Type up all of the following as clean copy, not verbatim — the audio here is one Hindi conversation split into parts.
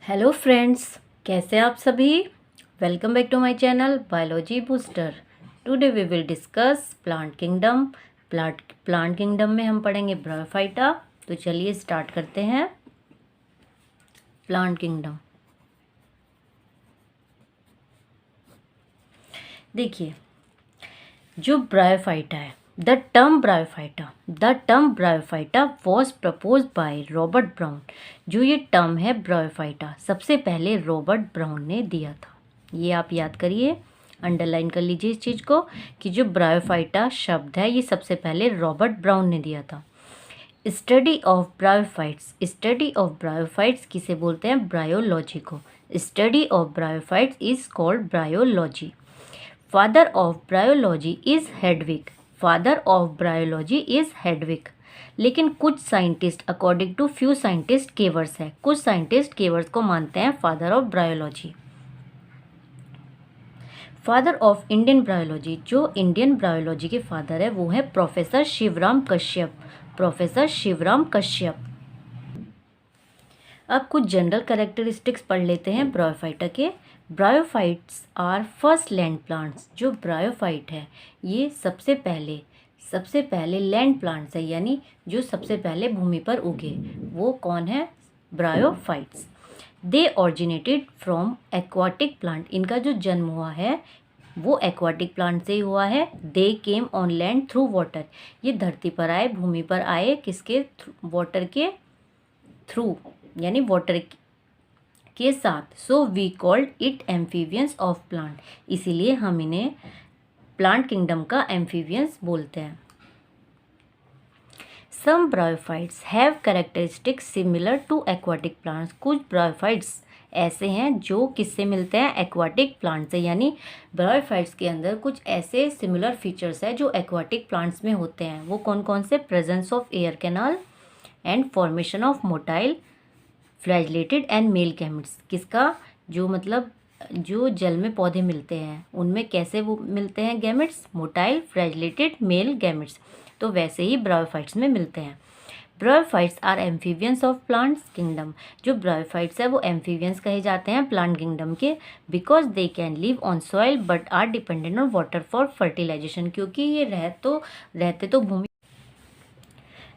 हेलो फ्रेंड्स, कैसे आप सभी। Welcome back to my channel biology booster. Today we will discuss plant kingdom. Plant kingdom में हम पढ़ेंगे ब्रायोफाइटा। तो चलिए स्टार्ट करते हैं। प्लांट किंगडम देखिए, जो ब्रायोफाइटा है, the term bryophyta was propose by Robert brown. जो ये टर्म है ब्रायोफाइटा, सबसे पहले रॉबर्ट ब्राउन ने दिया था। ये आप याद करिए, अंडरलाइन कर लीजिए इस चीज़ को कि जो ब्रायोफाइटा शब्द है ये सबसे पहले रॉबर्ट ब्राउन ने दिया था। स्टडी ऑफ ब्रायोफाइट्स किसे बोलते हैं? ब्रायोलॉजी को। Study of bryophytes is called bryology. Father of bryology is Hedwig. लेकिन कुछ scientist, according to few scientist, Cavers है, कुछ साइंटिस्ट केवर्स को मानते हैं father of bryology. Father of Indian bryology, जो इंडियन ब्रायोलॉजी के फादर है वो है प्रोफेसर शिवराम कश्यप। अब कुछ जनरल कैरेक्टरिस्टिक्स पढ़ लेते हैं ब्रायोफाइटा के। Bryophytes are first land plants. जो ब्रायोफाइट है ये सबसे पहले लैंड प्लांट्स है, यानी जो सबसे पहले भूमि पर उगे वो कौन है? Bryophytes. They originated from aquatic plant. इनका जो जन्म हुआ है वो एक्वाटिक प्लांट से ही हुआ है। They came on land through water. ये धरती पर आए, भूमि पर आए, किसके? वाटर के थ्रू, यानी वाटर के साथ। So we called it amphibians of plant. इसीलिए हम इन्हें प्लांट किंगडम का एम्फीबियंस बोलते हैं। Some bryophytes have characteristics similar to aquatic plants. कुछ ब्रायोफाइट्स ऐसे हैं जो किससे मिलते हैं? एक्वाटिक प्लांट से। यानी ब्रायोफाइट्स के अंदर कुछ ऐसे सिमिलर फीचर्स हैं जो एक्वाटिक प्लांट्स में होते हैं। वो कौन कौन से? Presence of air canal and formation of motile flagellated and male gametes. किसका? जो मतलब जो जल में पौधे मिलते हैं उनमें कैसे वो मिलते हैं gametes? Motile flagellated male gametes. तो वैसे ही ब्रायोफाइट्स में मिलते हैं। Bryophytes are amphibians of plants kingdom. जो ब्रायोफाइट्स है वो एम्फीबियंस कहे जाते हैं प्लांट किंगडम के, because they can live on soil but are dependent on water for fertilization. क्योंकि ये रहते तो भूमि,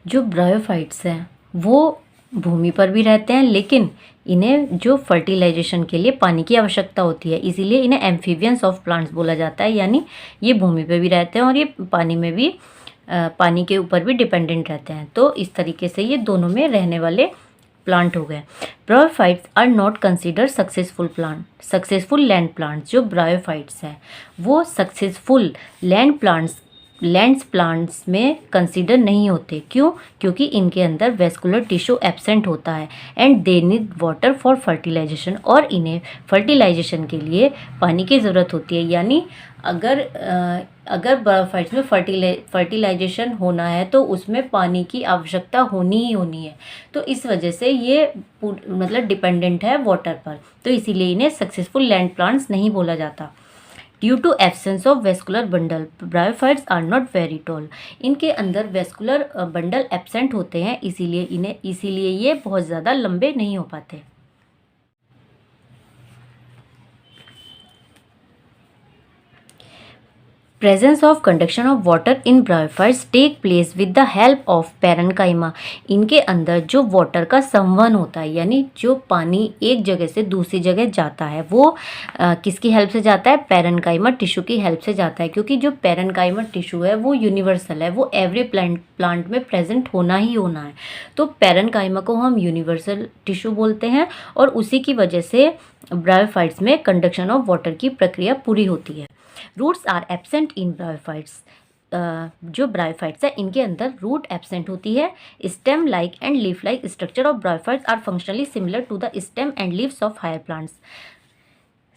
जो ब्रायोफाइट्स हैं वो भूमि पर भी रहते हैं, लेकिन इन्हें जो फर्टिलाइजेशन के लिए पानी की आवश्यकता होती है, इसीलिए इन्हें एम्फीबियंस ऑफ प्लांट्स बोला जाता है। यानी ये भूमि पर भी रहते हैं और ये पानी में भी, पानी के ऊपर भी डिपेंडेंट रहते हैं। तो इस तरीके से ये दोनों में रहने वाले प्लांट हो गए। Bryophytes are not consider successful land plants. जो ब्रायोफाइट्स हैं वो सक्सेसफुल लैंड्स प्लांट्स में कंसीडर नहीं होते। क्यों? क्योंकि इनके अंदर वेस्कुलर टिश्यू एब्सेंट होता है and they need water for fertilization. और इन्हें फर्टिलाइजेशन के लिए पानी की ज़रूरत होती है। यानी अगर ब्रायोफाइट्स में फर्टिलाइजेशन होना है तो उसमें पानी की आवश्यकता होनी ही होनी है। तो इस वजह से ये मतलब डिपेंडेंट है वाटर पर। तो इसीलिए इन्हें सक्सेसफुल लैंड प्लांट्स नहीं बोला जाता। Due to absence of vascular bundle, bryophytes are not very tall. इनके अंदर वेस्कुलर बंडल एब्सेंट होते हैं, इसीलिए ये बहुत ज़्यादा लंबे नहीं हो पाते। Presence of conduction of water in bryophytes take place with the help of parenchyma. इनके अंदर जो वाटर का संवहन होता है, यानी जो पानी एक जगह से दूसरी जगह जाता है वो किसकी हेल्प से जाता है? पैरेन्काइमा टिश्यू की हेल्प से जाता है। क्योंकि जो पैरेन्काइमा टिश्यू है वो यूनिवर्सल है, वो एवरी प्लांट में प्रेजेंट होना ही होना है। तो पैरेन्काइमा को हम यूनिवर्सल टिश्यू बोलते हैं और उसी की वजह से ब्रायोफाइट्स में कंडक्शन ऑफ वाटर की प्रक्रिया पूरी होती है। Roots are absent in bryophytes. जो ब्रायोफाइट्स है इनके अंदर रूट एब्सेंट होती है। Stem like and leaf like structure of bryophytes are functionally similar to the stem and leaves of higher plants.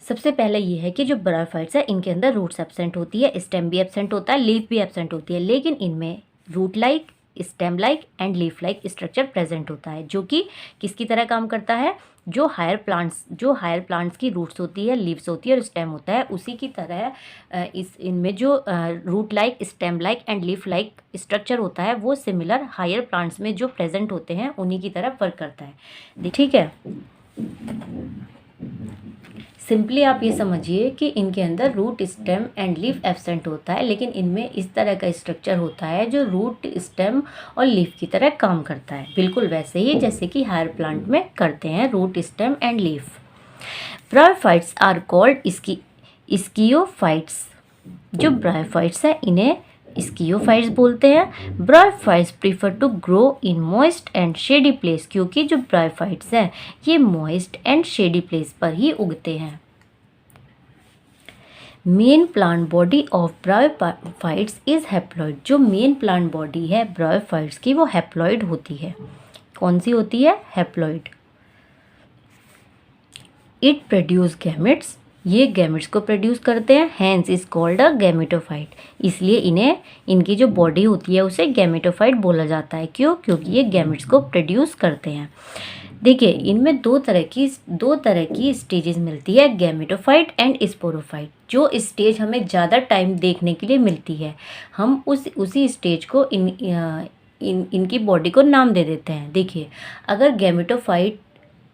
सबसे पहले ये है कि जो ब्रायोफाइट्स है इनके अंदर रूट्स एब्सेंट होती है, स्टेम भी एब्सेंट होता है, लीफ भी एब्सेंट होती है, लेकिन इनमें root like, stem like and leaf like structure present होता है, जो कि किसकी तरह काम करता है? जो हायर प्लांट्स की रूट्स होती है, लीव्स होती है और स्टेम होता है, उसी की तरह इनमें जो root like, stem like and leaf like structure होता है वो सिमिलर हायर प्लांट्स में जो प्रेजेंट होते हैं उन्हीं की तरह वर्क करता है। ठीक है। सिंपली आप ये समझिए कि इनके अंदर root, stem and leaf absent होता है, लेकिन इनमें इस तरह का स्ट्रक्चर होता है जो रूट, स्टेम और लीफ की तरह काम करता है, बिल्कुल वैसे ही जैसे कि हायर प्लांट में करते हैं root, stem and leaf. Bryophytes are called sciophytes. जो ब्रायोफाइट्स है इन्हें स्कियोफाइट्स बोलते हैं। Bryophytes prefer to grow in moist and shady place, क्योंकि जो ब्रायोफाइट्स हैं ये मॉइस्ट एंड शेडी प्लेस पर ही उगते हैं। Main plant body of bryophytes is haploid. जो मेन प्लांट बॉडी है ब्रायोफाइट्स की वो हैप्लॉइड होती है। कौन सी होती है? हैप्लॉइड। It produce gametes. ये गैमेट्स को प्रोड्यूस करते हैं, hence is called a gametophyte. इसलिए इन्हें, इनकी जो बॉडी होती है उसे गैमेटोफाइट बोला जाता है। क्यों? क्योंकि ये गैमेट्स को प्रोड्यूस करते हैं। देखिए इनमें दो तरह की स्टेजेस मिलती है, गैमेटोफाइट एंड स्पोरोफाइट। जो स्टेज हमें ज़्यादा टाइम देखने के लिए मिलती है, हम उसी स्टेज को इनकी बॉडी को नाम दे देते हैं। देखिए अगर गैमेटोफाइट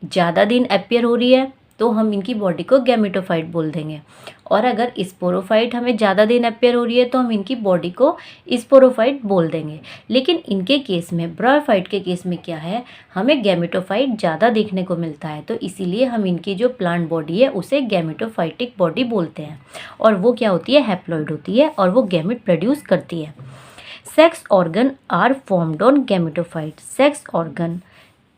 ज़्यादा दिन अपीयर हो रही है तो हम इनकी बॉडी को गैमेटोफाइट बोल देंगे, और अगर स्पोरोफाइट हमें ज़्यादा दिन अपीयर हो रही है तो हम इनकी बॉडी को स्पोरोफाइट बोल देंगे। लेकिन इनके केस में, ब्रायोफाइट के केस में क्या है, हमें गैमेटोफाइट ज़्यादा देखने को मिलता है, तो इसीलिए हम इनकी जो प्लांट बॉडी है उसे गैमेटोफाइटिक बॉडी बोलते हैं। और वो क्या होती है? हैप्लॉइड होती है, और वो गैमेट प्रोड्यूस करती है। Sex organ are formed on gametophyte. Sex organ,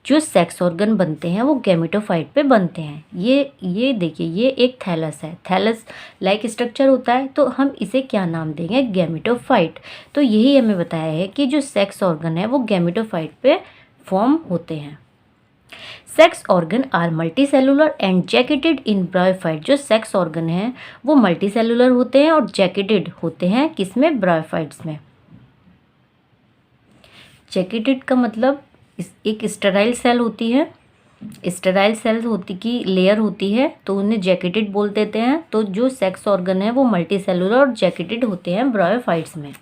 जो सेक्स ऑर्गन बनते हैं वो गैमेटोफाइट पे बनते हैं। ये देखिए, ये एक थैलस है, थैलस लाइक स्ट्रक्चर होता है, तो हम इसे क्या नाम देंगे? गैमेटोफाइट। तो यही हमें बताया है कि जो सेक्स ऑर्गन है वो गैमेटोफाइट पे फॉर्म होते हैं। Sex organ are multicellular and jacketed in bryophyte. जो सेक्स ऑर्गन है वो मल्टीसेलुलर होते हैं और जैकेटेड होते हैं किसमें? ब्रायोफाइट्स में। जैकेटेड का मतलब एक स्टेराइल सेल होती है, स्टेराइल सेल होती की लेयर होती है, तो उन्हें जैकेटेड बोल देते हैं। तो जो सेक्स ऑर्गन है वो मल्टीसेलुलर और जैकेटेड होते हैं ब्रायोफाइट्स में।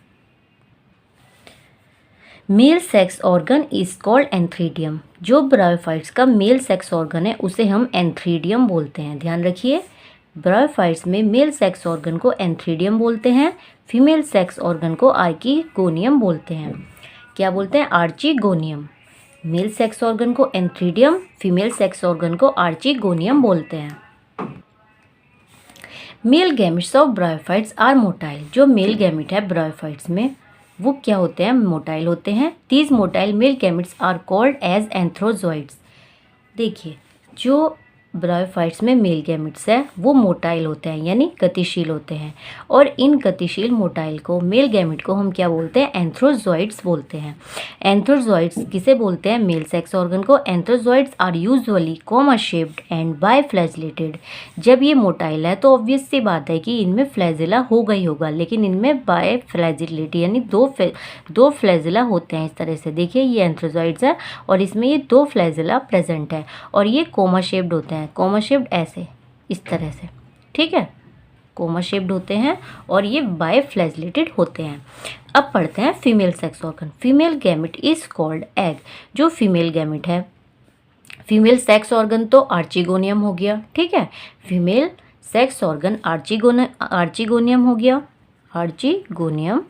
Male sex organ is called antheridium. जो ब्रायोफाइट्स का मेल सेक्स ऑर्गन है उसे हम एंथ्रीडियम बोलते हैं। ध्यान रखिए, ब्रायोफाइट्स में मेल सेक्स ऑर्गन को एंथ्रीडियम बोलते हैं, फीमेल सेक्स ऑर्गन को आर्कीगोनियम बोलते हैं। क्या बोलते हैं? आर्चीगोनियम। मेल सेक्स ऑर्गन को एंथ्रीडियम, फीमेल सेक्स ऑर्गन को आर्चीगोनियम बोलते हैं। Male gametes of bryophytes are motile. जो मेल गैमेट है ब्रायोफाइट्स में वो क्या होते हैं? मोटाइल होते हैं। These motile male gametes are called as antherozoids. देखिए जो ब्रायोफाइट्स में मेल गैमेट्स है वो मोटाइल होते हैं, यानी गतिशील होते हैं, और इन गतिशील मोटाइल को, मेल गैमेट को हम क्या बोलते हैं? एंथ्रोजॉइड्स बोलते हैं। एंथ्रोजॉइड्स किसे बोलते हैं? मेल सेक्स ऑर्गन को। Antherozoids are usually comma shaped and biflagellated. जब ये मोटाइल है तो ऑब्वियस सी बात है कि इनमें फ्लैजिला होगा ही होगा, लेकिन इनमें बायफ्लैजिलेटी यानी दो फ्लैजिला होते हैं। इस तरह से देखिए ये एंथ्रोजॉइड्स है और इसमें ये दो फ्लैजिला प्रेजेंट है, और ये कोमा शेप्ड होते हैं। कोमा शेप्ड ऐसे, इस तरह से, ठीक है, कोमा शेप्ड होते हैं और ये बायफ्लैजिलेटेड होते हैं। अब पढ़ते हैं female sex organ. Female gamete is called egg. जो फीमेल गैमेट है, फीमेल सेक्स ऑर्गन तो आर्चीगोनियम हो गया, ठीक है, फीमेल सेक्स ऑर्गन आर्चीगोनियम हो गया, आर्चीगोनियम,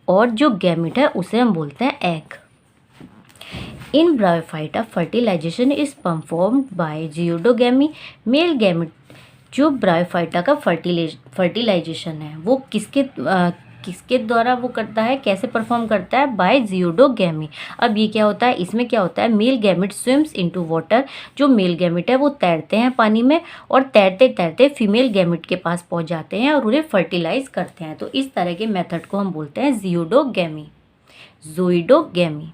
और जो गैमेट है उसे हम बोलते हैं egg. In bryophyta fertilization is performed by zoidogamy. Male gamete, जो ब्रायोफाइटा का फर्टिलाइजेशन है वो किसके द्वारा वो करता है, कैसे परफॉर्म करता है? बाय जियोडोगैमी। अब ये क्या होता है? इसमें क्या होता है? Male gamete swims into water. जो मेल गैमेट है वो तैरते हैं पानी में, और तैरते तैरते फीमेल गैमेट के पास पहुंच जाते हैं और उन्हें फर्टिलाइज करते हैं। तो इस तरह के मेथड को हम बोलते हैं जियोडोगैमी। ज़ोइडोगैमी।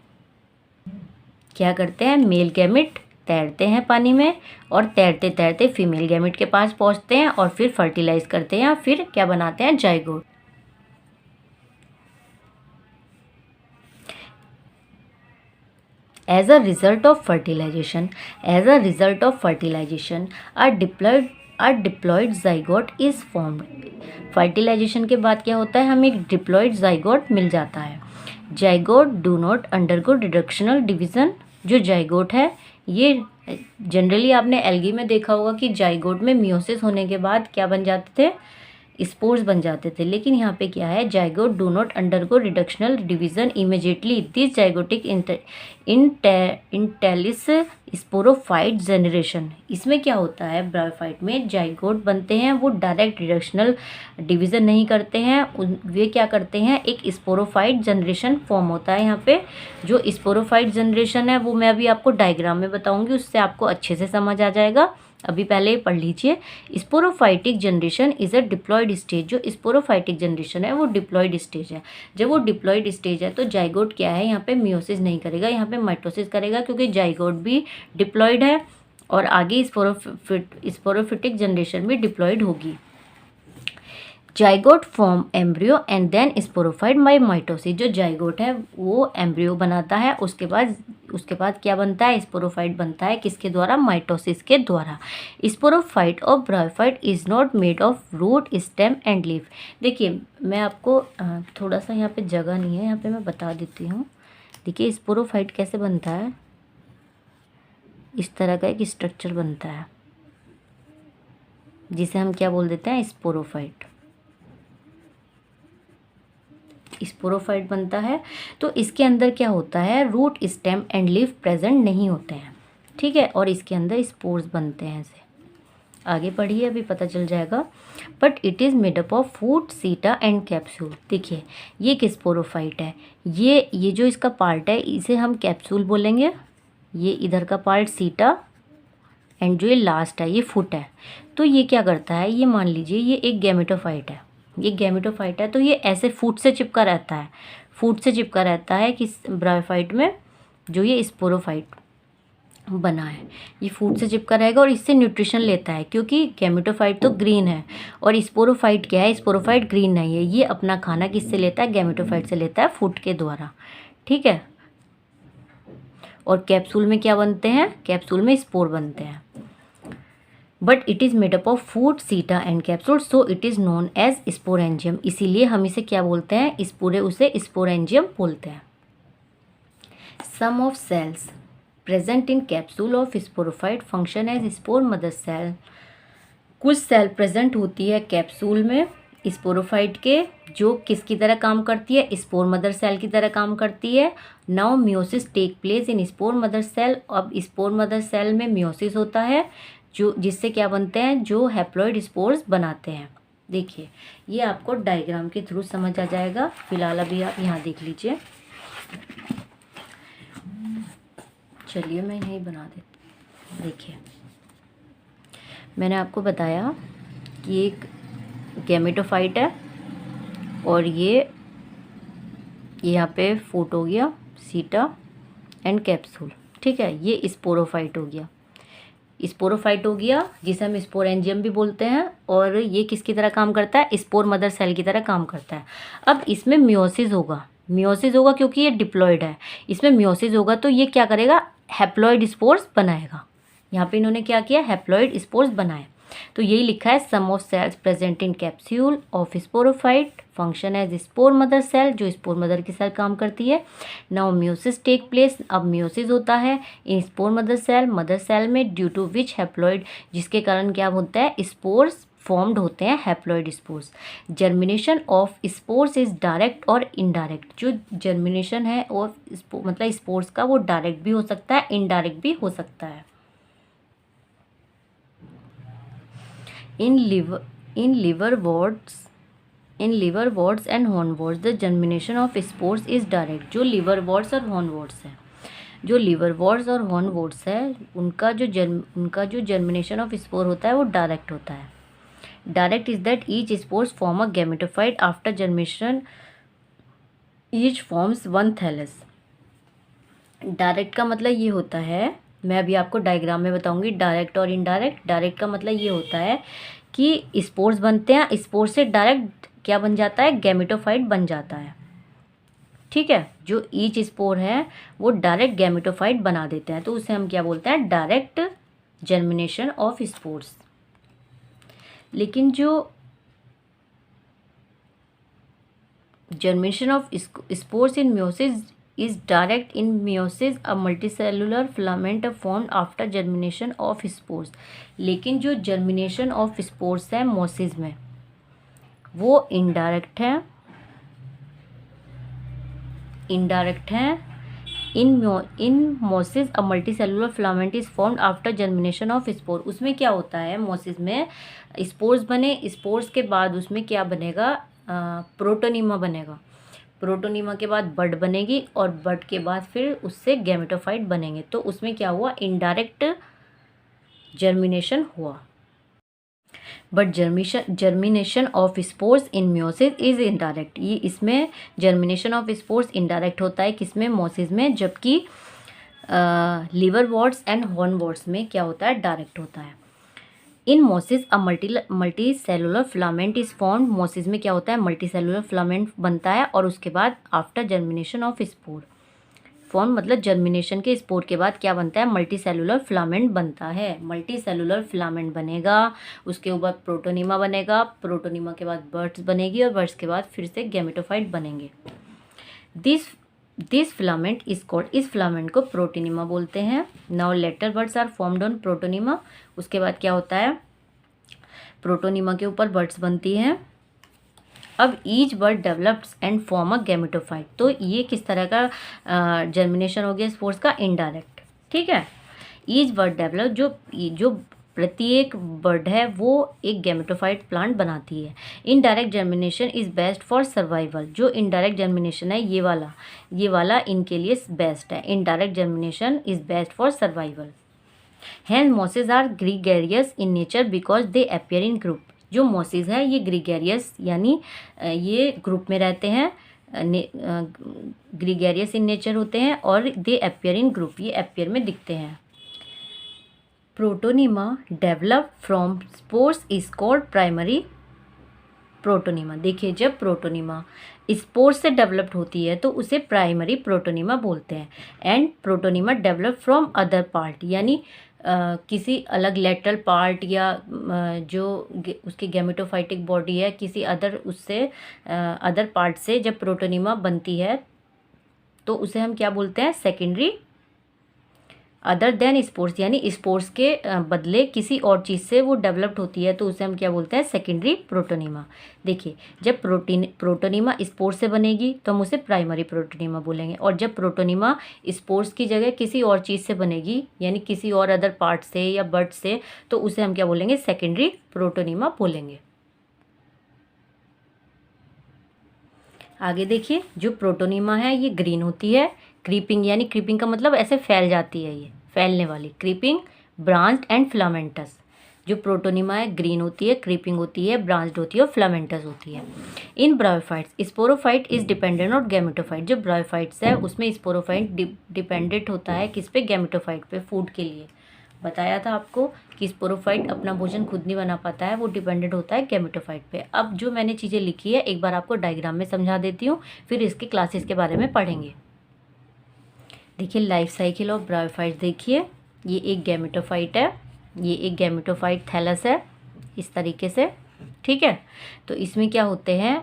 क्या करते हैं? मेल गैमेट तैरते हैं पानी में और तैरते तैरते फीमेल गैमेट के पास पहुंचते हैं और फिर फर्टिलाइज करते हैं, फिर क्या बनाते हैं? Zygote. As a result of fertilization, a diploid zygote is formed. Fertilization के बाद क्या होता है? हमें एक डिप्लॉइड जाइगोट मिल जाता है। Zygote do not undergo reductional division. जो जाइगोट है ये जनरली आपने एल्गी में देखा होगा कि जाइगोट में मियोसिस होने के बाद क्या बन जाते थे, स्पोर्स बन जाते थे। लेकिन यहाँ पे क्या है, zygote do not undergo reductional division immediately, this zygotic entails sporophyte generation. इसमें क्या होता है, ब्रायोफाइट में जाइगोट बनते हैं, वो डायरेक्ट रिडक्शनल डिवीजन नहीं करते हैं, वे क्या करते हैं, एक स्पोरोफाइट जनरेशन फॉर्म होता है यहाँ पे। जो स्पोरोफाइट जनरेशन है वो मैं अभी आपको डायग्राम में बताऊंगी, उससे आपको अच्छे से समझ आ जाएगा। अभी पहले पढ़ लीजिए। Sporophytic generation is a diploid stage. जो स्पोरोफाइटिक जनरेशन है वो डिप्लॉयड स्टेज है। जब वो डिप्लॉयड स्टेज है तो जाइगोट क्या है, यहाँ पे मियोसिस नहीं करेगा, यहाँ पे माइटोसिस करेगा, क्योंकि जाइगोट भी डिप्लॉयड है और आगे स्पोरोफिटिक जनरेशन भी डिप्लॉयड होगी। Zygote form embryo and then sporophyte by mitosis. जो जाइगोट है वो एम्ब्रियो बनाता है, उसके बाद क्या बनता है, स्पोरोफाइट बनता है। किसके द्वारा, माइटोसिस के द्वारा। स्पोरोफाइट और bryophyte is not made of root, stem and leaf. देखिए मैं आपको थोड़ा सा, यहाँ पे जगह नहीं है, यहाँ पे मैं बता देती हूँ। देखिए स्पोरोफाइट कैसे बनता है, इस तरह का एक स्ट्रक्चर बनता है जिसे हम क्या बोल देते हैं, स्पोरोफाइट। स्पोरोफाइट बनता है तो इसके अंदर क्या होता है, root, stem and leaf present नहीं होते हैं, ठीक है, और इसके अंदर स्पोर्स बनते हैं। ऐसे आगे पढ़िए, अभी पता चल जाएगा। But it is made up of foot, seta and capsule. देखिए ये एक स्पोरोफाइट है, ये जो इसका पार्ट है इसे हम कैप्सूल बोलेंगे, ये इधर का पार्ट सीटा एंड जो ये लास्ट है ये फुट है। तो ये क्या करता है, ये मान लीजिए ये एक गैमेटोफाइट है, ये गैमेटोफाइट है, तो ये ऐसे फूट से चिपका रहता है, फूट से चिपका रहता है कि ब्रायोफाइट में जो ये स्पोरोफाइट बना है, ये फूड से चिपका रहेगा और इससे न्यूट्रिशन लेता है, क्योंकि गैमेटोफाइट तो ग्रीन है और स्पोरोफाइट क्या है, स्पोरोफाइट ग्रीन नहीं है। ये अपना खाना किससे लेता है, गैमेटोफाइट से लेता है, फूड के द्वारा, ठीक है। और कैप्सूल में क्या बनते हैं, कैप्सूल में स्पोर बनते हैं। But it is made up of foot, seta and capsule, so it is known as sporangium. इसीलिए हम इसे क्या बोलते हैं, उसे स्पोरेंजियम बोलते हैं। Some of cells present in capsule of sporophyte function as spore mother cell. कुछ सेल प्रेजेंट होती है कैप्सूल में स्पोरोफाइट के, जो किसकी तरह काम करती है, स्पोर मदर सेल की तरह काम करती है। Now meiosis take place in spore mother cell. अब स्पोर मदर सेल में मियोसिस होता है, जो जिससे क्या बनते हैं, जो हैप्लॉइड स्पोर्स बनाते हैं। देखिए ये आपको डायग्राम के थ्रू समझ आ जाएगा, फिलहाल अभी आप यहाँ देख लीजिए। चलिए मैं यहीं बना देती। देखिए मैंने आपको बताया कि एक गैमेटोफाइट है और ये यहाँ पे फूट हो गया, सीटा एंड कैप्सूल, ठीक है। ये स्पोरोफाइट हो गया, स्पोरोफाइट हो गया जिसे हम स्पोरेंजियम भी बोलते हैं, और ये किसकी तरह काम करता है, स्पोर मदर सेल की तरह काम करता है। अब इसमें मियोसिस होगा, मियोसिस होगा क्योंकि ये डिप्लॉयड है, इसमें मियोसिस होगा तो ये क्या करेगा, हैप्लॉइड स्पोर्स बनाएगा। यहाँ पे इन्होंने क्या किया, हैप्लॉइड स्पोर्स बनाए। तो यही लिखा है, some of cells present in capsule of sporophyte function as spore mother cell, जो स्पोर मदर की सेल काम करती है। नाउ मियोसिस टेक प्लेस, अब मियोसिस होता है इन स्पोर मदर सेल में, ड्यू टू विच हैप्लॉइड, जिसके कारण क्या होता है, स्पोर्स फॉर्म्ड होते हैं, haploid spores. Germination of spores is direct और इनडायरेक्ट। जो जर्मिनेशन है और मतलब स्पोर्स का, वो डायरेक्ट भी हो सकता है, इनडायरेक्ट भी हो सकता है। In liverworts and hornworts the germination of spores is direct। जो liverworts और hornworts है, जो liverworts और hornworts है, उनका जो germination of spore होता है वो डायरेक्ट होता है। Direct is that each spores form a gametophyte, after germination each forms one thallus. Direct का मतलब ये होता है, मैं अभी आपको डायग्राम में बताऊंगी डायरेक्ट और इनडायरेक्ट। डायरेक्ट का मतलब ये होता है कि स्पोर्स बनते हैं, स्पोर्स से डायरेक्ट क्या बन जाता है, गैमेटोफाइट बन जाता है, ठीक है। जो ईच स्पोर है वो डायरेक्ट गैमेटोफाइट बना देते हैं, तो उसे हम क्या बोलते हैं, डायरेक्ट जर्मिनेशन ऑफ स्पोर्स। लेकिन जो germination of spores in meiosis is direct in meiosis, a multicellular filament formed after germination of spores. लेकिन जो germination of spores है मोसिस में वो इनडायरेक्ट है, in mosses a multicellular filament is formed after germination of spore. उसमें क्या होता है, मोसिस में स्पोर्स बने, स्पोर्स के बाद उसमें क्या बनेगा, प्रोटोनीमा बनेगा, प्रोटोनीमा के बाद बड बनेगी और बड के बाद फिर उससे गैमेटोफाइट बनेंगे। तो उसमें क्या हुआ, इनडायरेक्ट जर्मिनेशन हुआ। But germination of spores in meiosis is indirect. ये इसमें जर्मिनेशन ऑफ स्पोर्स इनडायरेक्ट होता है किसमें, मोसिस में, जबकि liverworts and hornworts में क्या होता है, डायरेक्ट होता है। In mosses a multicellular filament is formed. Mosses में क्या होता है, मल्टी सेलुलर फिलामेंट बनता है और उसके बाद after germination of spore, form मतलब जर्मिनेशन के स्पोर के बाद क्या बनता है, मल्टी सेलुलर फिलामेंट बनता है। मल्टी सेलुलर फिलामेंट बनेगा, उसके ऊपर प्रोटोनीमा बनेगा, प्रोटोनीमा के बाद बर्ड्स बनेगी और बर्ड्स के बाद फिर से गैमेटोफाइट बनेंगे। दिस फिलामेंट इज कॉल्ड, इस फिलामेंट को प्रोटोनीमा बोलते हैं। Now lateral buds are formed on protonema. उसके बाद क्या होता है, प्रोटोनीमा के ऊपर बर्ड्स बनती हैं। अब each bird develops and form a gametophyte. तो ये किस तरह का जर्मिनेशन हो गया स्पोर्स का, इनडायरेक्ट, ठीक है। ईच बर्ड डेवलप, जो प्रत्येक बर्ड है वो एक गैमेटोफाइट प्लांट बनाती है। Indirect germination is best for survival. जो इनडायरेक्ट जर्मिनेशन है ये वाला इनके लिए बेस्ट है। Indirect germination is best for survival. Hence mosses are gregarious in nature because they appear in group. जो मॉसेस है ये ग्रीगेरियस यानी ये ग्रुप में रहते हैं, ग्रीगेरियस इन नेचर होते हैं और दे अपीयर इन ग्रुप, ये अपीयर में दिखते हैं। Protonema develop from spores is called primary protonema. देखिए जब प्रोटोनीमा स्पोर्स से डेवलप्ड होती है तो उसे प्राइमरी प्रोटोनीमा बोलते हैं। And protonema develop from other part, यानी किसी अलग लेटरल पार्ट या जो उसकी गैमेटोफाइटिक बॉडी है किसी अदर उससे अदर पार्ट से जब प्रोटोनीमा बनती है तो उसे हम क्या बोलते हैं, सेकेंडरी अदर देन स्पोर्स, यानी स्पोर्स के बदले किसी और चीज़ से वो डेवलप्ड होती है तो उसे हम क्या बोलते हैं, सेकेंडरी प्रोटोनीमा। देखिए जब प्रोटोनीमा स्पोर्स से बनेगी तो हम उसे प्राइमरी प्रोटोनीमा बोलेंगे, और जब प्रोटोनीमा स्पोर्स की जगह किसी और चीज़ से बनेगी यानी किसी और अदर पार्ट से या बर्ड से तो उसे हम क्या बोलेंगे, सेकेंडरी प्रोटोनीमा बोलेंगे। आगे देखिए जो प्रोटोनीमा है ये ग्रीन होती है, क्रीपिंग यानी क्रीपिंग का मतलब ऐसे फैल जाती है, ये फैलने वाली, क्रीपिंग ब्रांच्ड एंड फिलामेंटस। जो प्रोटोनीमा है ग्रीन होती है, क्रीपिंग होती है, ब्रांच्ड होती है और फिलामेंटस होती है। In bryophytes sporophyte is dependent on gametophyte. जो ब्रायोफाइट्स है उसमें स्पोरोफाइट डिपेंडेंट होता है किस पे, गैमेटोफाइट पे, फूड के लिए। बताया था आपको कि स्पोरोफाइट अपना भोजन खुद नहीं बना पाता है, वो डिपेंडेंट होता है गैमेटोफाइट पे। अब जो मैंने चीज़ें लिखी है एक बार आपको डायग्राम में समझा देती हूँ, फिर इसके क्लासेस के बारे में पढ़ेंगे। देखिए लाइफ साइकिल ऑफ ब्रायोफाइट, देखिए ये एक गैमेटोफाइट है, ये एक गैमेटोफाइट थैलस है इस तरीके से, ठीक है। तो इसमें क्या होते हैं,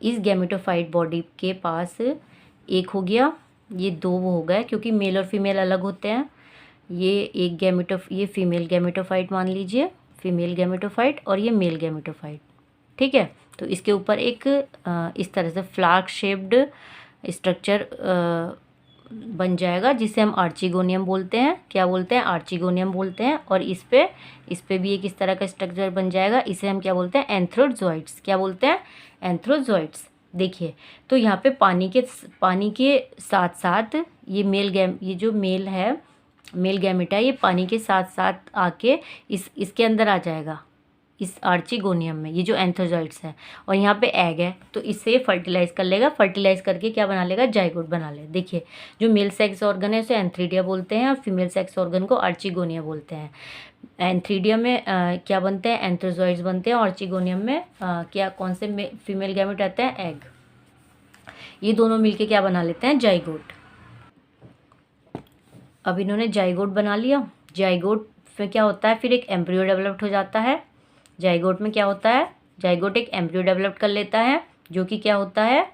इस गैमेटोफाइट बॉडी के पास एक हो गया, ये दो वो हो गए क्योंकि मेल और फीमेल अलग होते हैं। ये एक ये फीमेल गैमेटोफाइट मान लीजिए, फीमेल गैमेटोफाइट, और ये मेल गैमेटोफाइट, ठीक है। तो इसके ऊपर एक इस तरह से फ्लास्क शेप्ड स्ट्रक्चर बन जाएगा जिसे हम आर्चिगोनियम बोलते हैं। क्या बोलते हैं, आर्चिगोनियम बोलते हैं। और इस पे भी एक इस तरह का स्ट्रक्चर बन जाएगा, इसे हम क्या बोलते हैं, एंथ्रोजोइड्स। क्या बोलते हैं, एंथ्रोजोइड्स। देखिए तो यहाँ पे पानी के साथ साथ ये जो मेल है, मेल गैमेटा, ये पानी के साथ साथ आके इसके अंदर आ जाएगा, इस आर्चिगोनियम में, ये जो एंथ्रोजोइड्स है। और यहाँ पे एग है तो इससे फर्टिलाइज कर लेगा, फर्टिलाइज करके क्या बना लेगा, जाइगोट बना ले। देखिए जो मेल सेक्स ऑर्गन है उसे एंथ्रीडिया बोलते हैं और फीमेल सेक्स ऑर्गन को आर्चिगोनिया बोलते हैं। एंथ्रीडिया में क्या बनते हैं, एंथ्रोजोइड्स बनते हैं। आर्चिगोनियम में क्या कौन से फीमेल गैमेट आते हैं, एग। ये दोनों मिलके क्या बना लेते हैं, जाइगोट। अब इन्होंने जाइगोट बना लिया, जाइगोट फिर क्या होता है, फिर एक एम्ब्रियो डेवलप्ड हो जाता है। जाइगोट में क्या होता है, जाइगोट एक एम्ब्रियो डेवलप कर लेता है जो कि क्या होता है,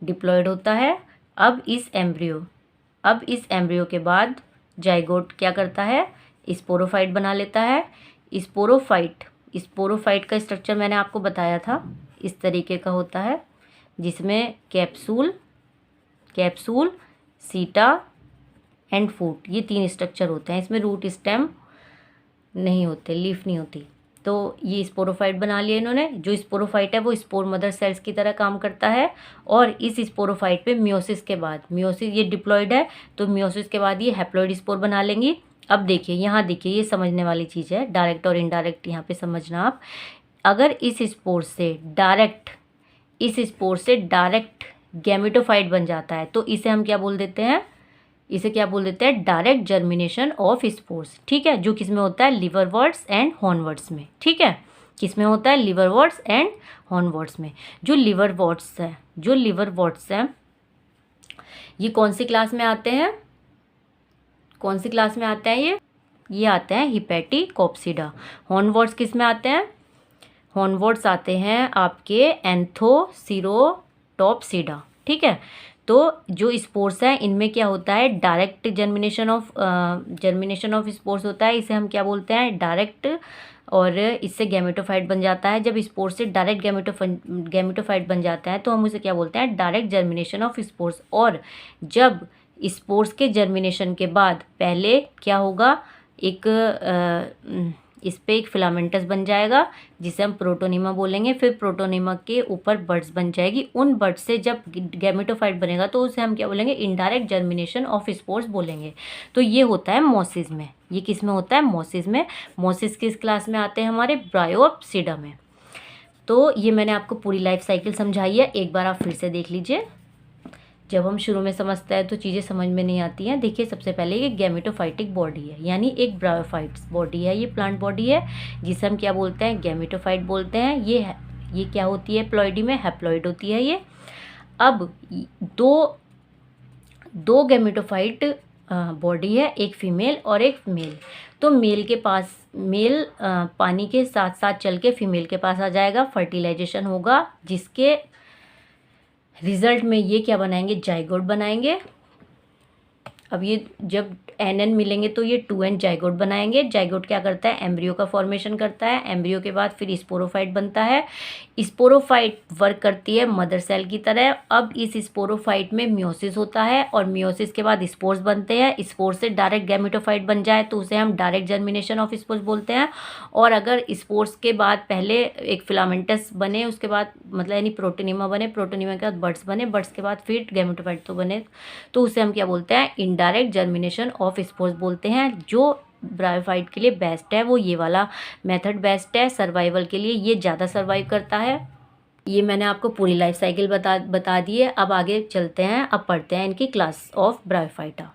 डिप्लॉयड होता है। अब इस एम्ब्रियो के बाद जाइगोट क्या करता है, स्पोरोफाइट बना लेता है। स्पोरोफाइट का स्ट्रक्चर मैंने आपको बताया था, इस तरीके का होता है, जिसमें कैप्सूल, सीटा एंड फूट, ये 3 स्ट्रक्चर होते हैं। इसमें रूट, स्टेम नहीं होते, लीफ नहीं होती। तो ये स्पोरोफाइट बना लिया इन्होंने। जो स्पोरोफाइट है वो स्पोर मदर सेल्स की तरह काम करता है, और इस स्पोरोफाइट पे मियोसिस के बाद, मियोसिस ये डिप्लॉइड है, तो मियोसिस के बाद ये हैप्लॉइड स्पोर बना लेंगी। अब देखिए, यहाँ देखिए, ये समझने वाली चीज़ है, डायरेक्ट और इनडायरेक्ट यहाँ पे समझना आप। अगर इस स्पोर से डायरेक्ट गैमेटोफाइट बन जाता है तो इसे हम क्या बोल देते हैं, डायरेक्ट जर्मिनेशन ऑफ स्पोर्स। ठीक है, जो किसमें होता है, लिवरवर्ट्स एंड हॉर्नवर्ट्स में। ठीक है, किसमें होता है, लिवरवर्ट्स एंड हॉर्नवर्ट्स में। जो लिवरवर्ट्स हैं ये कौन सी क्लास में आते हैं, ये आते हैं हिपैटिकोप्सिडा। हॉर्नवर्ट्स किस में आते हैं, हॉर्नवर्ट्स आते हैं आपके एंथोसिरोटॉप्सिडा। ठीक है, तो जो स्पोर्स हैं इनमें क्या होता है, डायरेक्ट जर्मिनेशन ऑफ स्पोर्स होता है, इसे हम क्या बोलते हैं, डायरेक्ट, और इससे गैमेटोफाइट बन जाता है। जब स्पोर्स से डायरेक्ट गैमेटोफाइट बन जाता है तो हम उसे क्या बोलते हैं, डायरेक्ट जर्मिनेशन ऑफ स्पोर्स। और जब स्पोर्स के जर्मिनेशन के बाद पहले क्या होगा, इस पे एक फिलामेंटस बन जाएगा जिसे हम प्रोटोनिमा बोलेंगे। फिर प्रोटोनिमा के ऊपर बड्स बन जाएगी। उन बड्स से जब गैमेटोफाइट बनेगा तो उसे हम क्या बोलेंगे, इनडायरेक्ट जर्मिनेशन ऑफ स्पोर्स बोलेंगे। तो ये होता है मोसिस में। ये किस में होता है, मोसिस में। मोसिस किस क्लास में आते हैं, हमारे ब्रायोप्सिडा में। तो ये मैंने आपको पूरी लाइफ साइकिल समझाई है, एक बार आप फिर से देख लीजिए। जब हम शुरू में समझते हैं तो चीज़ें समझ में नहीं आती हैं। देखिए, सबसे पहले ये गैमेटोफाइटिक बॉडी है, यानी एक ब्रायोफाइट्स बॉडी है, ये प्लांट बॉडी है, जिसे हम क्या बोलते हैं, गैमेटोफाइट बोलते हैं। ये क्या होती है, प्लॉइडी में हैप्लॉइड होती है ये। अब दो गैमेटोफाइट बॉडी है, एक फीमेल और एक मेल। तो मेल पानी के साथ साथ चल के फीमेल के पास आ जाएगा, फर्टिलाइजेशन होगा, जिसके रिजल्ट में ये क्या बनाएंगे, जाइगोट बनाएंगे। अब ये जब NN मिलेंगे तो ये 2N जाइगोट बनाएंगे। जाइगोट क्या करता है, एम्ब्रियो का फॉर्मेशन करता है। एम्ब्रियो के बाद फिर स्पोरोफाइट बनता है। स्पोरोफाइट वर्क करती है मदर सेल की तरह। अब इस स्पोरोफाइट में मियोसिस होता है, और मियोसिस के बाद स्पोर्स बनते हैं। स्पोर्स से डायरेक्ट गैमेटोफाइट बन जाए तो उसे हम डायरेक्ट जर्मिनेशन ऑफ स्पोर्स बोलते हैं। और अगर स्पोर्स के बाद पहले एक फिलामेंटस बने, उसके बाद मतलब यानी प्रोटोनिमा बने, प्रोटोनिमा के बाद बड्स बने, बड्स के बाद फिर गैमेटोफाइट तो बने, तो उसे हम क्या बोलते हैं, इनडायरेक्ट जर्मिनेशन ऑफ स्पोर्स बोलते हैं। जो ब्रायोफाइट के लिए बेस्ट है वो ये वाला मेथड बेस्ट है, सर्वाइवल के लिए ये ज़्यादा सर्वाइव करता है। ये मैंने आपको पूरी लाइफ साइकिल बता दी है। अब आगे चलते हैं, अब पढ़ते हैं इनकी क्लास ऑफ ब्रायोफाइटा।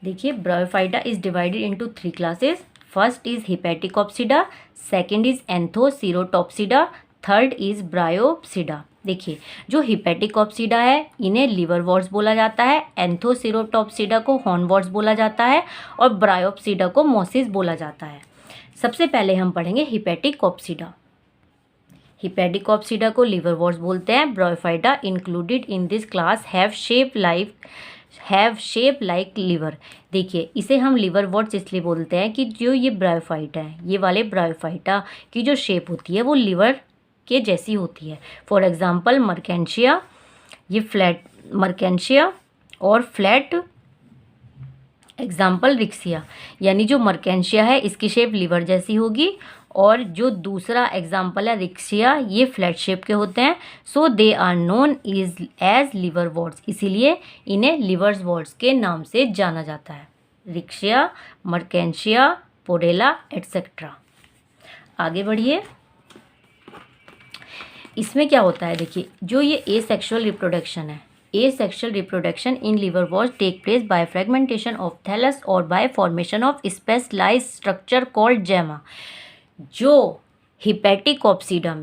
देखिए, bryophyta is divided into 3 classes. First is hepaticopsida, second is anthocerotopsida, third is bryopsida. देखिए, जो हिपैटिकोप्सिडा है इन्हें लिवरवर्ट्स बोला जाता है, एंथोसिरोटॉप्सिडा को हॉर्नवर्ट्स बोला जाता है, और ब्रायोप्सिडा को मोसिस बोला जाता है। सबसे पहले हम पढ़ेंगे हिपैटिकोप्सिडा। हिपैटिकोप्सिडा को लिवरवर्ट्स बोलते हैं। Bryophyta included in this class have shape like liver. देखिए, इसे हम लिवरवर्ट्स इसलिए बोलते हैं कि जो ये ब्रायोफाइटा है, ये वाले ब्रायोफाइटा की जो शेप होती है वो लिवर के जैसी होती है। फॉर एग्जाम्पल मर्केंशिया, ये फ्लैट मर्केंशिया, और फ्लैट एग्जाम्पल रिक्सिया, यानी जो मर्केंशिया है इसकी शेप लिवर जैसी होगी, और जो दूसरा एग्जाम्पल है रिक्सिया, ये फ्लैट शेप के होते हैं। So they are known as liverworts, इसीलिए इन्हें लिवरवर्ट्स के नाम से जाना जाता है। Riccia, Marchantia, Porella etcetera. आगे बढ़िए, इसमें क्या होता है, देखिए, जो ये एसेक्सुअल रिप्रोडक्शन है, asexual reproduction in liverworts take place by fragmentation of thallus और by formation of specialised structure called gemma. जो हिपैटिकोप्सिडा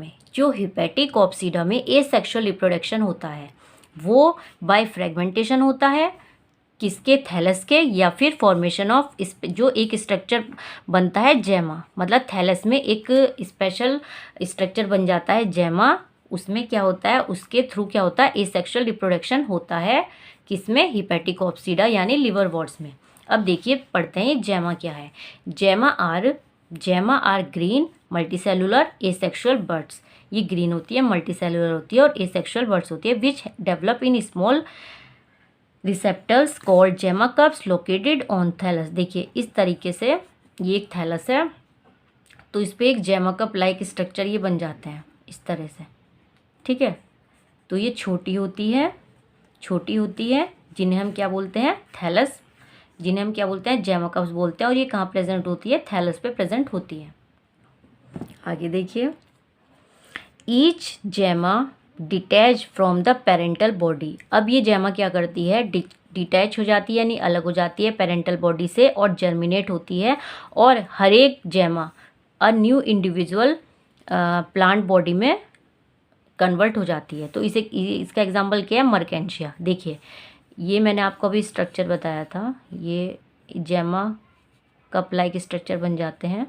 में एसेक्सुअल रिप्रोडक्शन होता है वो बाय फ्रेगमेंटेशन होता है, किसके, थैलस के, या फिर फॉर्मेशन ऑफ जो एक स्ट्रक्चर बनता है जेमा, मतलब थैलस में एक स्पेशल स्ट्रक्चर बन जाता है जेमा, उसमें क्या होता है, उसके थ्रू क्या होता है, एसेक्सुअल रिप्रोडक्शन होता है। किसमें, हिपेटिकोप्सिडा यानी लिवरवॉर्ट्स में। अब देखिए पढ़ते हैं जेमा क्या है। Gemma are green multicellular asexual buds. ये ग्रीन होती है, मल्टीसेलुलर होती है और एसेक्सुअल बर्ड्स होती है, which develop in small receptors called जेमा कप्स लोकेटेड ऑन थैलस। देखिए इस तरीके से ये एक थैलस है, तो इस पर एक जेमा कप लाइक स्ट्रक्चर ये बन जाते हैं इस तरह से, ठीक है। तो ये छोटी होती है जिन्हें हम क्या बोलते हैं, थैलस, जिन्हें हम क्या बोलते हैं, जेमा कप्स बोलते हैं। और ये कहाँ प्रेजेंट होती है, थैलस पे प्रेजेंट होती है। आगे देखिए, ईच जेमा detach from the parental body. अब ये जेमा क्या करती है, डिटैच हो जाती है यानी अलग हो जाती है पेरेंटल बॉडी से और जर्मिनेट होती है, और हर एक जेमा a new individual plant body में कन्वर्ट हो जाती है। तो इसका एग्जांपल क्या है, मर्केंशिया। देखिए ये मैंने आपको अभी स्ट्रक्चर बताया था, ये जेमा कप लाइक स्ट्रक्चर बन जाते हैं।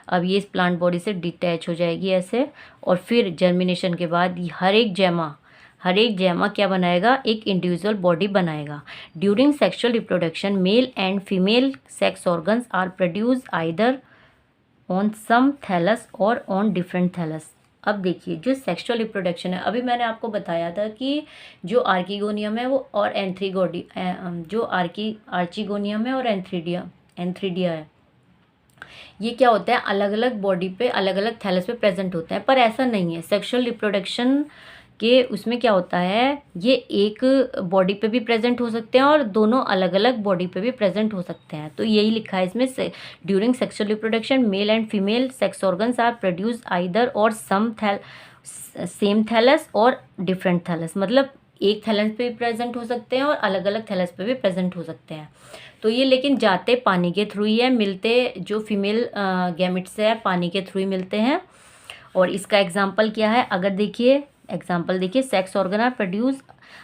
अब ये इस प्लांट बॉडी से डिटैच हो जाएगी ऐसे, और फिर जर्मिनेशन के बाद हर एक जेमा क्या बनाएगा, एक इंडिविजुअल बॉडी बनाएगा। During sexual reproduction male and female sex organs are produce either on same thallus or on different thallus. अब देखिए जो सेक्सुअल रिप्रोडक्शन है, अभी मैंने आपको बताया था कि जो आर्किगोनियम है वो और जो आर्चिगोनियम है और एंथ्रीडिया है, ये क्या होता है, अलग अलग बॉडी पे अलग अलग थैलस पे प्रेजेंट होते हैं। पर ऐसा नहीं है, सेक्सुअल रिप्रोडक्शन के उसमें क्या होता है, ये एक बॉडी पे भी प्रेजेंट हो सकते हैं और दोनों अलग अलग बॉडी पे भी प्रेजेंट हो सकते हैं। तो यही लिखा है इसमें, during sexual reproduction male and female sex organs are produce either और सेम थैलस और डिफरेंट थैलस, मतलब एक थैलस पे भी प्रेजेंट हो सकते हैं और अलग अलग थैलस पे भी प्रेजेंट हो सकते हैं। तो ये लेकिन जाते पानी के थ्रू ही है, मिलते जो फीमेल गैमेट्स है पानी के थ्रू ही मिलते हैं। और इसका एग्जाम्पल क्या है, अगर देखिए एग्जाम्पल देखिए, सेक्स ऑर्गन आर प्रोड्यूस,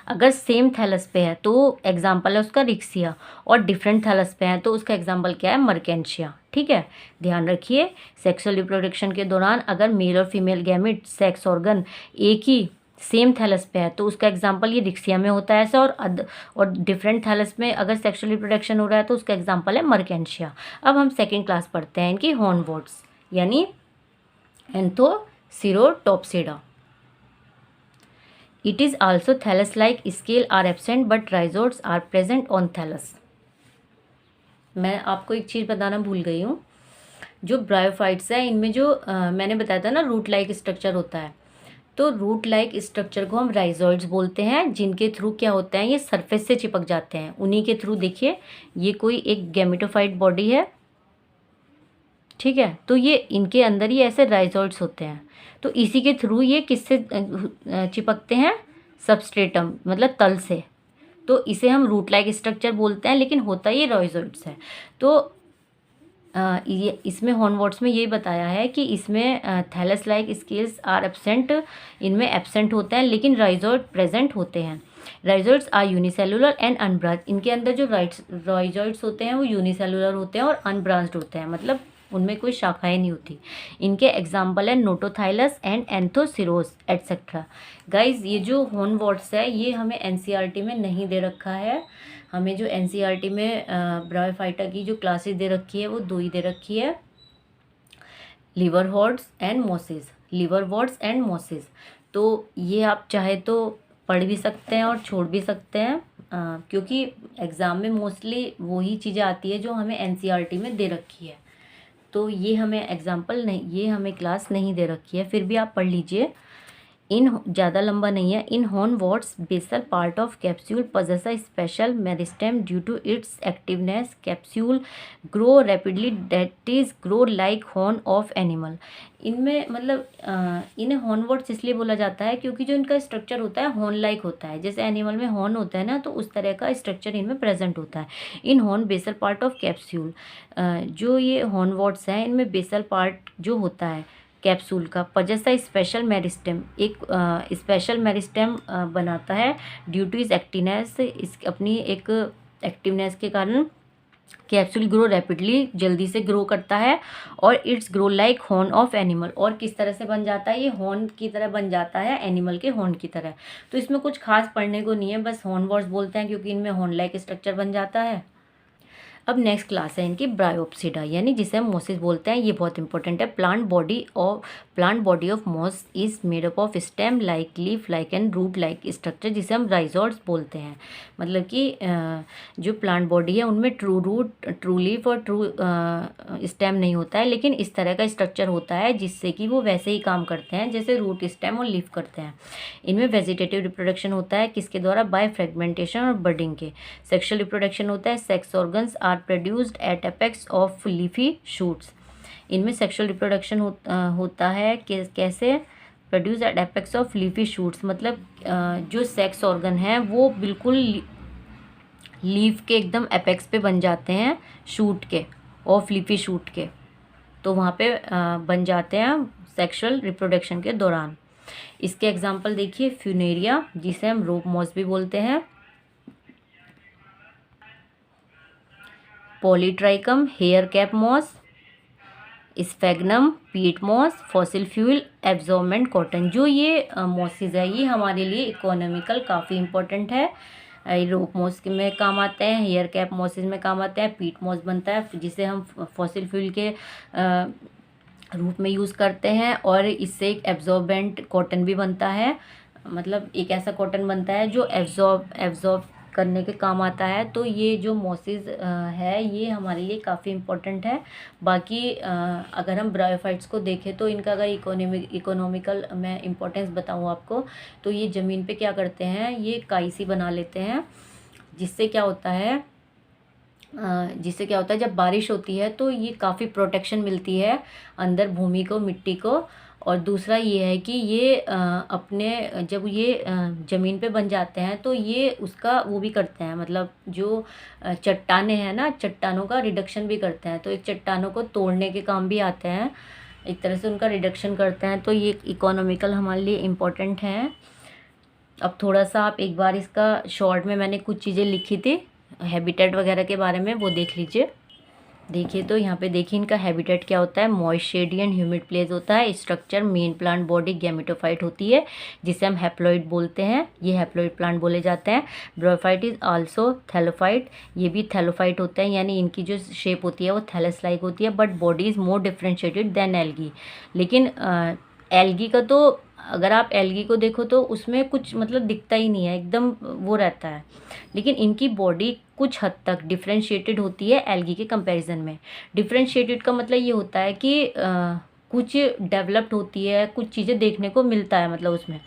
अगर सेम थैलस पे है तो एग्जाम्पल है उसका रिक्सिया, और डिफरेंट थैलस पे है तो उसका एग्जाम्पल क्या है, मर्केंशिया। ठीक है, ध्यान रखिए डिफरेंट रिप्रोडक्शन के दौरान अगर मेल और फीमेल गैमेट सेक्स ऑर्गन एक ही सेम थैलस पे है तो उसका एग्जाम्पल ये रिक्सिया में होता है ऐसा, और डिफरेंट थैलस में अगर सेक्सुअल रिप्रोडक्शन हो रहा है तो उसका एग्जाम्पल है मर्केंशिया। अब हम सेकेंड क्लास पढ़ते हैं इनकी हॉर्नवोर्ट्स यानी एंथोसिरोटॉप्सिडा। It is also thallus-like scale are absent but rhizoids are present on thallus। मैं आपको एक चीज़ बताना भूल गई हूँ, जो ब्रायोफाइट्स है इनमें जो मैंने बताया था ना रूट लाइक स्ट्रक्चर होता है, तो रूट लाइक स्ट्रक्चर को हम राइजोइड्स बोलते हैं, जिनके थ्रू क्या होता है ये सरफेस से चिपक जाते हैं। उन्हीं के थ्रू देखिए ये कोई एक गैमेटोफाइट बॉडी है, ठीक है, तो ये इनके अंदर ही ऐसे राइजोइड्स होते हैं। तो इसी के थ्रू ये किससे चिपकते हैं, सबस्ट्रेटम मतलब तल से। तो इसे हम रूट लाइक स्ट्रक्चर बोलते हैं, लेकिन होता ये राइजोइड्स है। तो ये इसमें हॉर्नवोर्ट्स में ये बताया है कि इसमें thallus like scales are absent, इनमें एब्सेंट होते हैं लेकिन राइजोइड प्रेजेंट होते हैं। Rhizoids are unicellular and unbranched. इनके अंदर जो राइजोइड्स होते हैं वो यूनिसेलुलर होते हैं और अनब्रांच्ड होते हैं, मतलब उनमें कोई शाखाएं नहीं होती। इनके एग्जाम्पल है नोटोथाइलस एंड एंथोसिरोस एटसेट्रा। गाइज ये जो हॉर्नवोर्ट्स है ये हमें एनसीईआरटी में नहीं दे रखा है। हमें जो एनसीईआरटी में ब्रायोफाइटा की जो क्लासेस दे रखी है वो दो ही दे रखी है, लिवरवॉर्ट्स एंड मोसेस। तो ये आप चाहे तो पढ़ भी सकते हैं और छोड़ भी सकते हैं, क्योंकि एग्ज़ाम में मोस्टली वही चीज़ें आती है जो हमें एनसीईआरटी में दे रखी है। तो ये हमें एग्जाम्पल नहीं, ये हमें क्लास नहीं दे रखी है, फिर भी आप पढ़ लीजिए। इन ज़्यादा लंबा नहीं है। In hornworts basal part of capsule possess a special meristem due to its activeness. Capsule grow rapidly that is grow like horn of animal. इनमें मतलब इन्हें हॉर्नवोर्ट्स इसलिए बोला जाता है क्योंकि जो इनका स्ट्रक्चर होता है हॉर्न लाइक होता है, जैसे एनिमल में हॉर्न होता है ना, तो उस तरह का स्ट्रक्चर इनमें प्रेजेंट होता है। In horn basal part of capsule, जो ये हॉर्नवोर्ट्स हैं इनमें बेसल पार्ट जो होता है कैप्सूल का पजेसा स्पेशल मेरिस्टेम, एक स्पेशल मेरिस्टेम बनाता है ड्यू टू इस एक्टिवनेस, इस अपनी एक एक्टिवनेस के कारण कैप्सूल ग्रो रैपिडली, जल्दी से ग्रो करता है, और it's grow like horn of animal, और किस तरह से बन जाता है, ये हॉर्न की तरह बन जाता है, एनिमल के हॉर्न की तरह। तो इसमें कुछ खास पढ़ने को नहीं है, बस हॉर्न वर्ड्स बोलते हैं क्योंकि इनमें हॉर्न लाइक स्ट्रक्चर बन जाता है। अब नेक्स्ट क्लास है इनकी ब्रायोप्सिडा, यानी जिसे हम मोसिस बोलते हैं। ये बहुत इंपॉर्टेंट है। Plant body of moss is made up of stem like, leaf like and root like structure, जिसे हम राइजोड्स बोलते हैं। मतलब कि जो प्लांट बॉडी है उनमें ट्रू रूट, ट्रू लीफ और ट्रू स्टेम नहीं होता है, लेकिन इस तरह का स्ट्रक्चर होता है जिससे कि वो वैसे ही काम करते हैं जैसे रूट, स्टेम और लीफ करते हैं। इनमें वेजिटेटिव रिप्रोडक्शन होता है, किसके द्वारा, बाय फ्रेगमेंटेशन और बडिंग के। सेक्सुअल रिप्रोडक्शन होता है, sex organs are produced at apex of leafy shoots. इनमें सेक्सुअल रिप्रोडक्शन होता है कैसे, produce at apex of leafy shoots, मतलब जो सेक्स ऑर्गन है वो बिल्कुल लीफ के एकदम एपेक्स पे बन जाते हैं, शूट के, ऑफ लीफी शूट के, तो वहाँ पे बन जाते हैं सेक्सुअल रिप्रोडक्शन के दौरान। इसके एग्जाम्पल देखिए, फ्यूनेरिया, जिसे हम रोप मॉस भी बोलते हैं, polytrichum, hair cap moss, sphagnum, peat moss, fossil fuel absorbent cotton. जो ये मॉसेस है ये हमारे लिए इकोनॉमिकल काफ़ी इंपॉर्टेंट है। रोप मॉस में काम आते हैं, हेयर कैप मॉसेस में काम आते हैं, पीट मॉस बनता है जिसे हम फॉसिल फ्यूल के रूप में यूज़ करते हैं, और इससे एक एब्जॉर्बेंट कॉटन भी बनता है। मतलब एक ऐसा कॉटन बनता है जो एब्जॉर्ब करने के काम आता है। तो ये जो मॉसेस है ये हमारे लिए काफ़ी इम्पोर्टेंट है। बाकी अगर हम ब्रायोफाइट्स को देखें तो इनका अगर इकोनॉमिकल मैं इम्पोर्टेंस बताऊँ आपको, तो ये ज़मीन पे क्या करते हैं, ये काई सी बना लेते हैं, जिससे क्या होता है जब बारिश होती है तो ये काफ़ी प्रोटेक्शन मिलती है अंदर भूमि को, मिट्टी को। और दूसरा ये है कि ये अपने जब ये ज़मीन पे बन जाते हैं तो ये उसका वो भी करते हैं, मतलब जो चट्टानें हैं ना, चट्टानों का रिडक्शन भी करते हैं। तो एक चट्टानों को तोड़ने के काम भी आते हैं, एक तरह से उनका रिडक्शन करते हैं। तो ये इकोनॉमिकल हमारे लिए इम्पोर्टेंट हैं। अब थोड़ा सा आप एक बार इसका शॉर्ट में मैंने कुछ चीज़ें लिखी थी हैबिटेट वगैरह के बारे में, वो देख लीजिए। देखिए तो यहाँ पे देखिए इनका हैबिटेट क्या होता है, moist shady and humid place होता है। Structure, main plant body gametophyte होती है जिसे हम हैप्लॉइड बोलते हैं, ये हैप्लॉइड प्लांट बोले जाते हैं। ब्रायोफाइट इज आल्सो थैलोफाइट, ये भी थैलोफाइट होते हैं, यानी इनकी जो शेप होती है वो थैलस लाइक होती है, but body is more differentiated than algae. लेकिन एल्गी का तो अगर आप एल्गी को देखो तो उसमें कुछ मतलब दिखता ही नहीं है, एकदम वो रहता है। लेकिन इनकी बॉडी कुछ हद तक डिफ्रेंशिएटेड होती है एल्गी के कंपैरिजन में। डिफ्रेंशिएटेड का मतलब ये होता है कि कुछ डेवलप्ड होती है, कुछ चीज़ें देखने को मिलता है, मतलब उसमें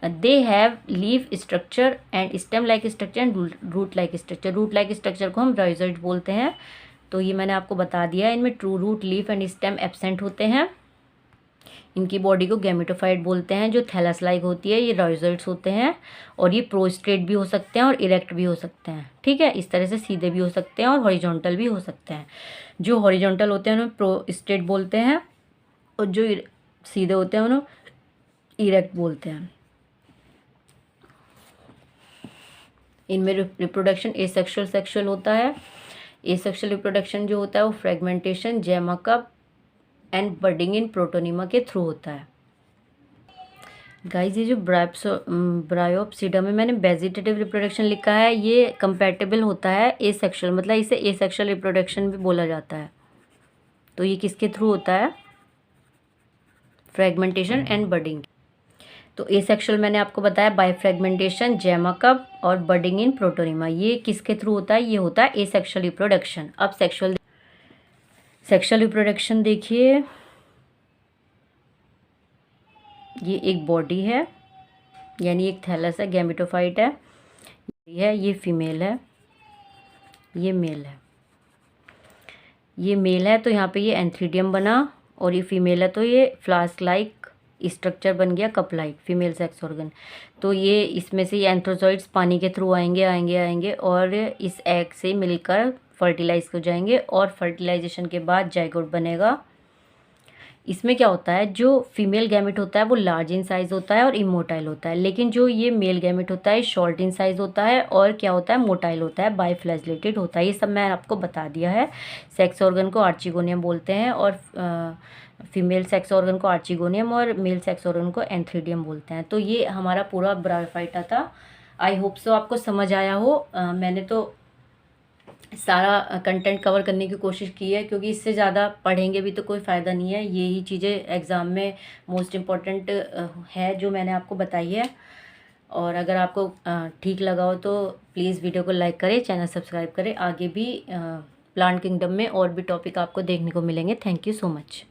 they have leaf structure and stem like structure and root like structure. Root like structure को हम राइजोइड बोलते हैं। तो ये मैंने आपको बता दिया है, इनमें true root, leaf and stem absent होते हैं। इनकी बॉडी को गैमेटोफाइट बोलते हैं। जो थैलस लाइक होती है ये राइजोइड्स होते हैं, और ये प्रोस्ट्रेट भी हो सकते हैं और इरेक्ट भी हो सकते हैं, ठीक है। इस तरह से सीधे भी हो सकते हैं और हॉरिजॉन्टल भी हो सकते हैं। जो हॉरिजॉन्टल होते हैं उन्हें प्रोस्ट्रेट बोलते हैं, और जो सीधे होते हैं उन्हें इरेक्ट बोलते हैं। इनमें रिप्रोडक्शन एसेक्सुअल, सेक्सुअल होता है। एसेक्सुअल रिप्रोडक्शन जो होता है वो फ्रेगमेंटेशन, जैमाकप एंड बडिंग इन प्रोटोनिमा के थ्रू होता है। गाइज ये जो ब्रायोप्सिडा में मैंने वेजिटेटिव रिप्रोडक्शन लिखा है ये कंपैटिबल होता है एसेक्सुअल, मतलब इसे एसेक्सुअल रिप्रोडक्शन भी बोला जाता है। तो ये किसके थ्रू होता है, फ्रेगमेंटेशन एंड बडिंग। तो एसेक्सुअल मैंने आपको बताया बाय फ्रेगमेंटेशन, जैमाकप और बडिंग इन प्रोटोनिमा। ये किसके थ्रू होता है, ये होता है एसेक्सुअल रिप्रोडक्शन। अब सेक्सुअल रिप्रोडक्शन देखिए, ये एक बॉडी है, यानी एक थैलस है, गैमेटोफाइट है, ये फीमेल है, ये मेल है। ये मेल है तो यहाँ पे ये एंथ्रीडियम बना, और ये फीमेल है तो ये फ्लास्क लाइक स्ट्रक्चर बन गया, cup like, female sex organ. तो ये इसमें से ये एंथ्रोजॉइड्स पानी के थ्रू आएंगे और इस एग से मिलकर फर्टिलाइज हो जाएंगे, और फर्टिलाइजेशन के बाद जाइगोट बनेगा। इसमें क्या होता है, जो फीमेल गैमेट होता है वो लार्ज इन साइज़ होता है और इमोटाइल होता है, लेकिन जो ये मेल गैमेट होता है शॉर्ट इन साइज़ होता है और क्या होता है, मोटाइल होता है, बाइफ्लैजेलेटेड होता है। ये सब मैं आपको बता दिया है। सेक्स ऑर्गन को आर्चिगोनियम बोलते हैं और फीमेल सेक्स ऑर्गन को आर्चिगोनियम और मेल सेक्स ऑर्गन को एंथ्रीडियम बोलते हैं। तो ये हमारा पूरा ब्रायोफाइटा था। आई होप सो आपको समझ आया हो। मैंने तो सारा कंटेंट कवर करने की कोशिश की है, क्योंकि इससे ज़्यादा पढ़ेंगे भी तो कोई फ़ायदा नहीं है। यही चीज़ें एग्ज़ाम में मोस्ट इम्पॉर्टेंट है जो मैंने आपको बताई है। और अगर आपको ठीक लगा हो तो प्लीज़ वीडियो को लाइक करें, चैनल सब्सक्राइब करें। आगे भी प्लांट किंगडम में और भी टॉपिक आपको देखने को मिलेंगे। Thank you so much.